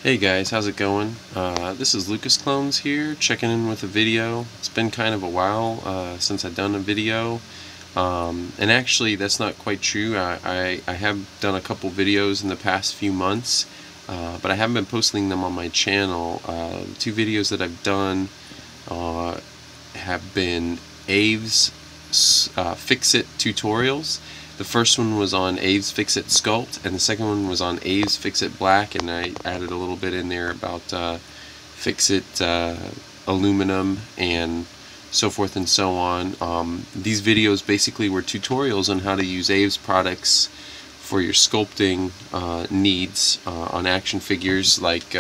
Hey guys, how's it going? This is Lucas Clones here, checking in with a video. It's been kind of a while since I've done a video, and actually that's not quite true. I have done a couple videos in the past few months, but I haven't been posting them on my channel. The two videos that I've done have been Aves Fix-It tutorials. The first one was on Aves Fix-It Sculpt, and the second one was on Aves Fix-It Black, and I added a little bit in there about Fix-It aluminum and so forth and so on. These videos basically were tutorials on how to use Aves products for your sculpting needs on action figures, like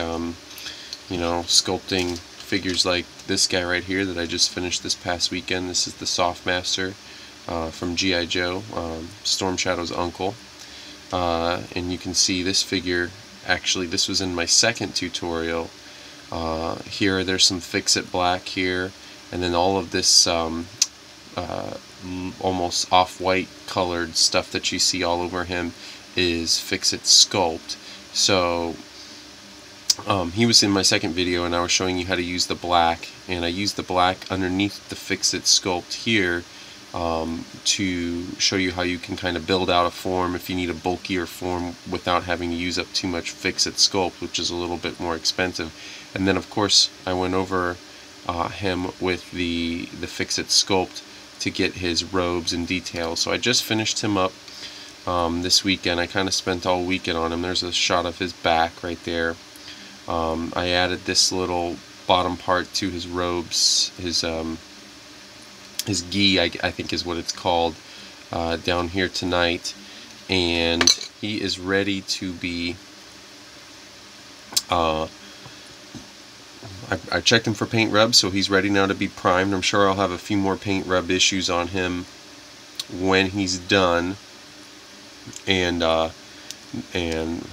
sculpting figures like this guy right here that I just finished this past weekend. This is the Softmaster from G.I. Joe, Storm Shadow's uncle, and you can see this figure. Actually, this was in my second tutorial. Here there's some Fix-It Black here, and then all of this almost off-white colored stuff that you see all over him is Fix-It Sculpt. So he was in my second video, and I was showing you how to use the black, and I used the black underneath the Fix-It Sculpt here to show you how you can kind of build out a form if you need a bulkier form without having to use up too much Fix-It Sculpt, which is a little bit more expensive. And then of course I went over him with the Fix-It Sculpt to get his robes and details. So I just finished him up this weekend. I kind of spent all weekend on him. There's a shot of his back right there. I added this little bottom part to his robes, his gi, I think is what it's called, down here tonight, and he is ready to be I checked him for paint rub, so he's ready now to be primed. I'm sure I'll have a few more paint rub issues on him when he's done, and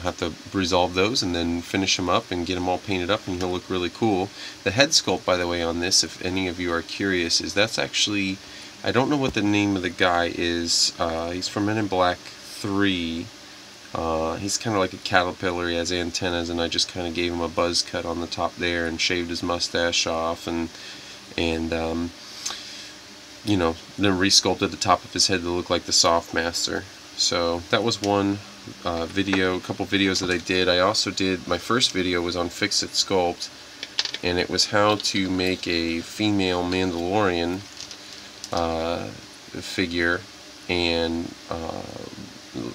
have to resolve those and then finish him up and get him all painted up, and he'll look really cool. The head sculpt, by the way, on this, if any of you are curious, is that's actually, I don't know what the name of the guy is. He's from Men in Black 3. He's kind of like a caterpillar. He has antennas, and I just kind of gave him a buzz cut on the top there and shaved his mustache off, and then resculpted the top of his head to look like the Softmaster. So that was one video, a couple videos that I did. I also did, my first video was on Fix-It Sculpt, and it was how to make a female Mandalorian figure, and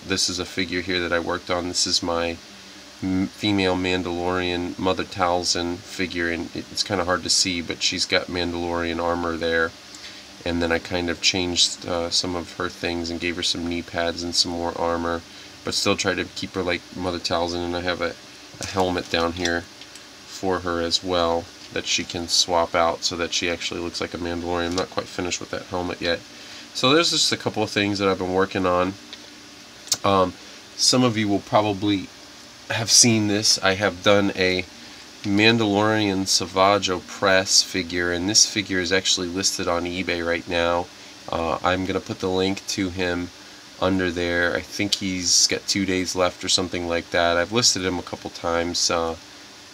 this is a figure here that I worked on. This is my female Mandalorian Mother Talzin figure, and it's kind of hard to see, but she's got Mandalorian armor there. And then I kind of changed some of her things and gave her some knee pads and some more armor, but still tried to keep her like Mother Talzin. And I have a helmet down here for her as well that she can swap out so that she actually looks like a Mandalorian. I'm not quite finished with that helmet yet. So there's just a couple of things that I've been working on. Some of you will probably have seen this. I have done a Mandalorian Savaggio press figure, and this figure is actually listed on eBay right now. I'm going to put the link to him under there. I think he's got 2 days left or something like that. I've listed him a couple times,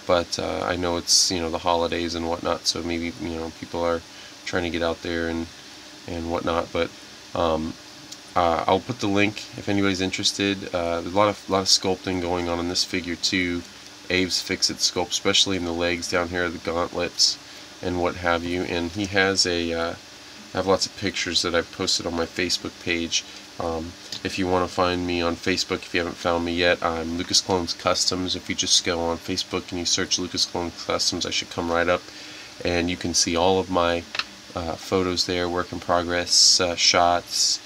but I know it's the holidays and whatnot, so maybe people are trying to get out there and whatnot. But I'll put the link if anybody's interested. There's a lot of sculpting going on in this figure too. Aves Fix-It Sculpt, especially in the legs down here, the gauntlets and what have you. And he has I have lots of pictures that I've posted on my Facebook page. If you want to find me on Facebook, if you haven't found me yet, I'm Lucas Clones Customs. If you just go on Facebook and you search Lucas Clones Customs, I should come right up, and you can see all of my photos there, work in progress, shots,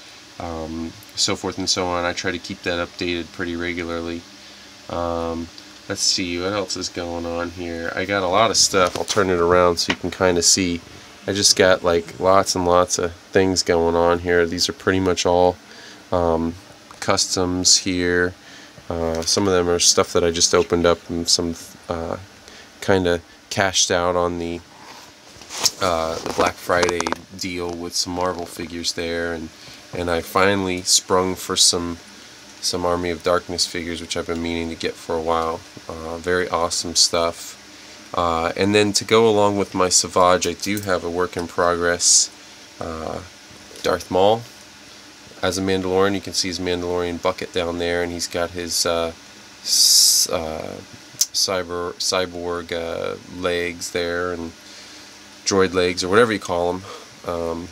so forth and so on. I try to keep that updated pretty regularly. Let's see, what else is going on here? I got a lot of stuff. I'll turn it around so you can kind of see. I just got like lots and lots of things going on here. These are pretty much all customs here. Some of them are stuff that I just opened up, and some kind of cashed out on the Black Friday deal with some Marvel figures there, and I finally sprung for some some Army of Darkness figures, which I've been meaning to get for a while. Very awesome stuff. And then to go along with my Savage, I do have a work in progress Darth Maul as a Mandalorian. You can see his Mandalorian bucket down there, and he's got his cyborg legs there, and droid legs, or whatever you call them.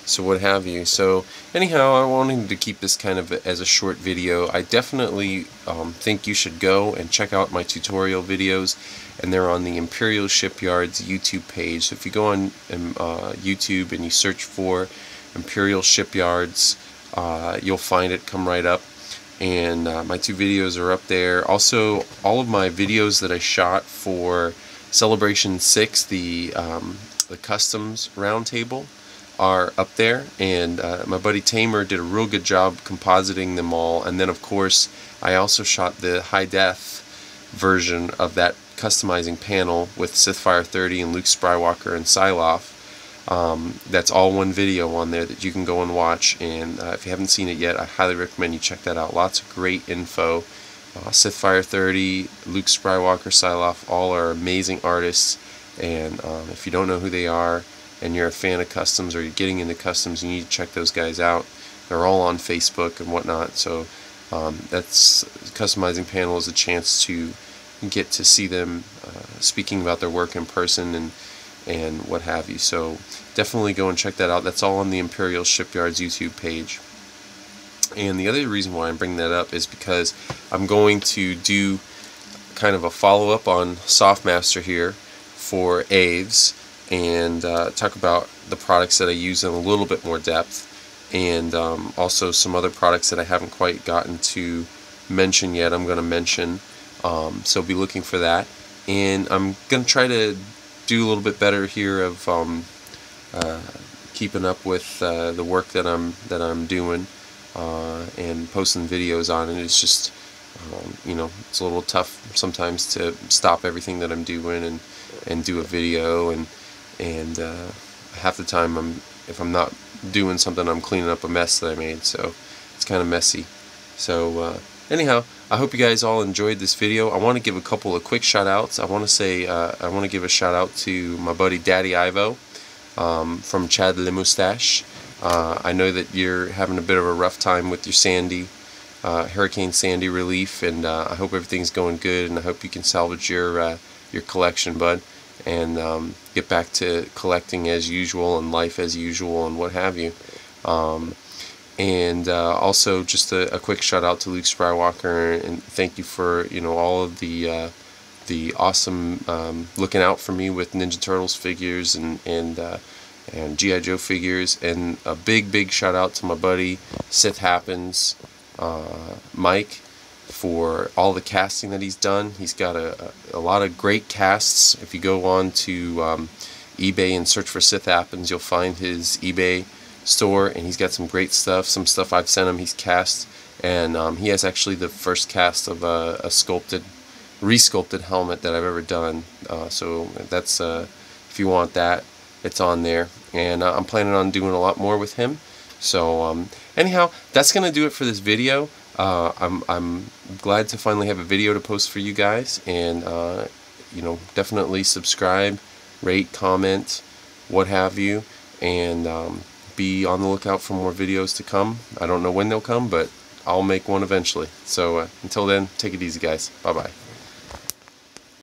So what have you. So anyhow, I wanted to keep this kind of as a short video. I definitely think you should go and check out my tutorial videos, and they're on the Imperial Shipyards YouTube page. So if you go on YouTube and you search for Imperial Shipyards, you'll find it come right up, and my 2 videos are up there. Also, all of my videos that I shot for Celebration 6, the Customs Roundtable, are up there, and my buddy Tamer did a real good job compositing them all. And then of course I also shot the high def version of that customizing panel with Sithfire 30 and Luke Skywalker and Syloth. That's all one video on there that you can go and watch, and if you haven't seen it yet, I highly recommend you check that out. Lots of great info. Sithfire 30, Luke Skywalker, Syloth, all are amazing artists, and if you don't know who they are and you're a fan of customs, or you're getting into customs, you need to check those guys out. They're all on Facebook and whatnot, so that's customizing panel is a chance to get to see them speaking about their work in person and what have you. So definitely go and check that out. That's all on the Imperial Shipyards YouTube page. And the other reason why I'm bringing that up is because I'm going to do kind of a follow-up on Softmaster here for Aves, and talk about the products that I use in a little bit more depth, and also some other products that I haven't quite gotten to mention yet. I'm going to mention, so be looking for that. And I'm going to try to do a little bit better here of keeping up with the work that I'm doing and posting videos on it. It's just you know, it's a little tough sometimes to stop everything that I'm doing and do a video, and half the time if I'm not doing something, I'm cleaning up a mess that I made, so it's kind of messy. So anyhow, I hope you guys all enjoyed this video. I want to give a couple of quick shout outs. I want to say I want to give a shout out to my buddy Daddy Ivo from Chad Le Moustache. I know that you're having a bit of a rough time with your Hurricane Sandy relief, and I hope everything's going good, and I hope you can salvage your collection, bud, and get back to collecting as usual and life as usual and what have you. And also just a quick shout out to Luke Skywalker, and thank you for, you know, all of the awesome looking out for me with Ninja Turtles figures and G.I. Joe figures. And a big shout out to my buddy Sithhappens, Mike, for all the casting that he's done. He's got a lot of great casts. If you go on to eBay and search for Sithhappens, you'll find his eBay store, and he's got some great stuff. Some stuff I've sent him he's cast, and he has actually the first cast of a resculpted helmet that I've ever done. So that's if you want that, it's on there, and I'm planning on doing a lot more with him. So anyhow, that's gonna do it for this video. I'm glad to finally have a video to post for you guys, and you know, definitely subscribe, rate, comment, what have you, and be on the lookout for more videos to come. I don't know when they'll come, but I'll make one eventually. So until then, take it easy, guys. Bye bye.